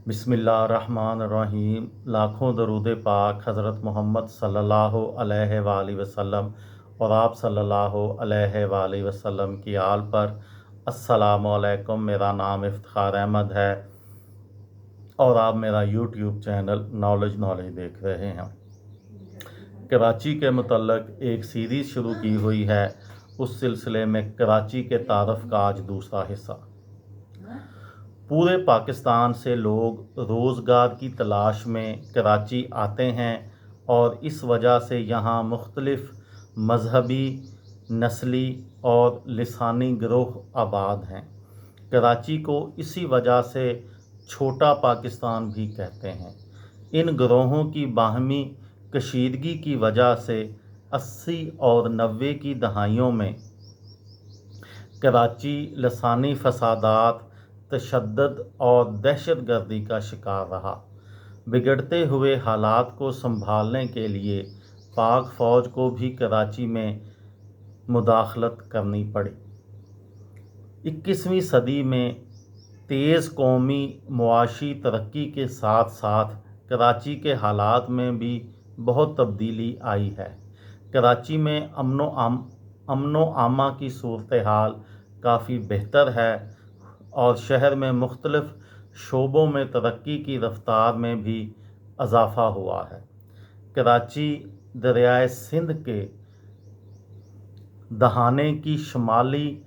बिस्मिल्लाहिर्रहमानिर्रहीम। लाखों दरूद पाक हज़रत मोहम्मद सल्लल्लाहु अलैहि वसल्लम और आप सल्लल्लाहु अलैहि वसल्लम की आल पर। अस्सलामु अलैकुम। मेरा नाम इफ्तिखार अहमद है और आप मेरा यूट्यूब चैनल नॉलेज देख रहे हैं। कराची के मुतल्लक एक सीरीज़ शुरू की हुई है, उस सिलसिले में कराची के तारफ़ का आज दूसरा हिस्सा। पूरे पाकिस्तान से लोग रोज़गार की तलाश में कराची आते हैं और इस वजह से यहाँ मुख्तलिफ़ मजहबी, नस्ली और लिसानी गिरोह आबाद हैं। कराची को इसी वजह से छोटा पाकिस्तान भी कहते हैं। इन गिरोहों की बाहमी कशीदगी की वजह से 80 और 90 की दहाइयों में कराची लसानी फसादात, तशद्दुद और दहशत गर्दी का शिकार रहा। बिगड़ते हुए हालात को संभालने के लिए पाक फ़ौज को भी कराची में मुदाखलत करनी पड़ी। 21वीं सदी में तेज़ कौमी मुआशी तरक्की के साथ साथ कराची के हालात में भी बहुत तब्दीली आई है। कराची में अमनो आमा की सूरत हाल काफ़ी बेहतर है और शहर में मुख्तलिफ़ शोबों में तरक्की की रफ्तार में भी इजाफ़ा हुआ है। कराची दरियाए सिंध के दहाने की शुमाली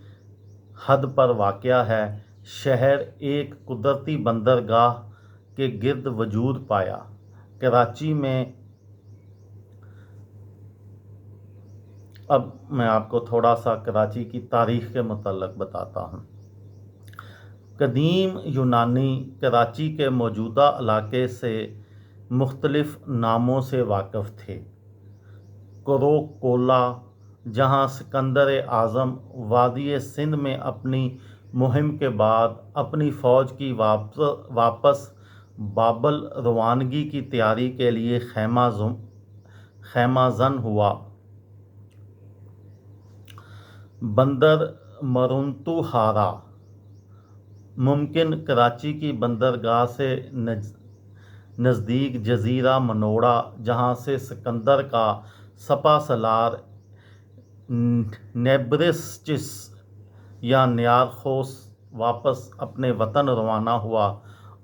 हद पर वाक़या है। शहर एक कुदरती बंदरगाह के गिर्द वजूद पाया। कराची में अब मैं आपको थोड़ा सा कराची की तारीख़ के मुतल्लिक़ बताता हूँ। कदीम यूनानी कराची के मौजूदा इलाके से मुख्तलिफ़ नामों से वाकिफ़ थे। कोरोकोला, जहाँ सिकंदर आज़म वादी सिंध में अपनी मुहिम के बाद अपनी फ़ौज की वापस बाबल रवानगी की तैयारी के लिए खैमाज़न हुआ। बंदर मरुंतुहारा मुमकिन कराची की बंदरगाह से नज़दीक जज़ीरा मनोड़ा, जहाँ से सिकंदर का सपा सलार नेब्रिस्टिस या न्यारखोस वापस अपने वतन रवाना हुआ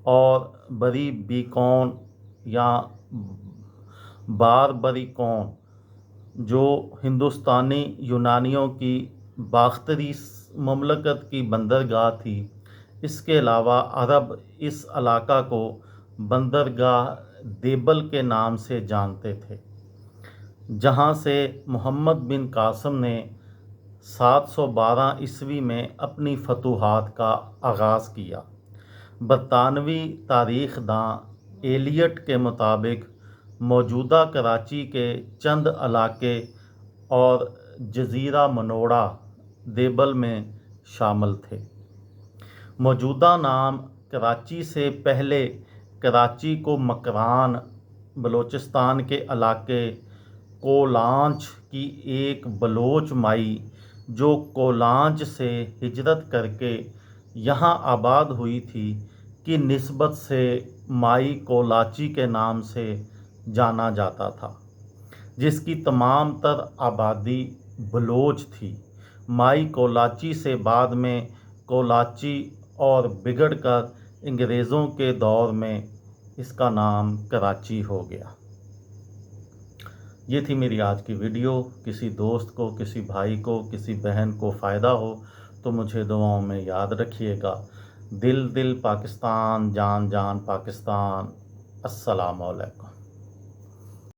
और बरी बीकॉन या बारबरिकॉन, जो हिंदुस्तानी यूनानियों की बाख्तरी ममलकत की बंदरगाह थी। इसके अलावा अरब इस इलाका को बंदरगाह देबल के नाम से जानते थे, जहाँ से मोहम्मद बिन कासिम ने 712 ईस्वी में अपनी फतूहात का आगाज़ किया। बरतानवी तारीख़ दां एलियट के मुताबिक मौजूदा कराची के चंद इलाके और जज़ीरा मनोड़ा देबल में शामिल थे। मौजूदा नाम कराची से पहले कराची को मकरान, बलोचिस्तान के इलाके कोलांच की एक बलोच माई, जो कोलांच से हिजरत करके यहाँ आबाद हुई थी, की निस्बत से माई कोलाची के नाम से जाना जाता था, जिसकी तमाम तर आबादी बलोच थी। माई कोलाची से बाद में कोलाची और बिगड़कर अंग्रेज़ों के दौर में इसका नाम कराची हो गया। ये थी मेरी आज की वीडियो। किसी दोस्त को, किसी भाई को, किसी बहन को फ़ायदा हो तो मुझे दुआओं में याद रखिएगा। दिल दिल पाकिस्तान, जान जान पाकिस्तान। अस्सलामु अलैकुम।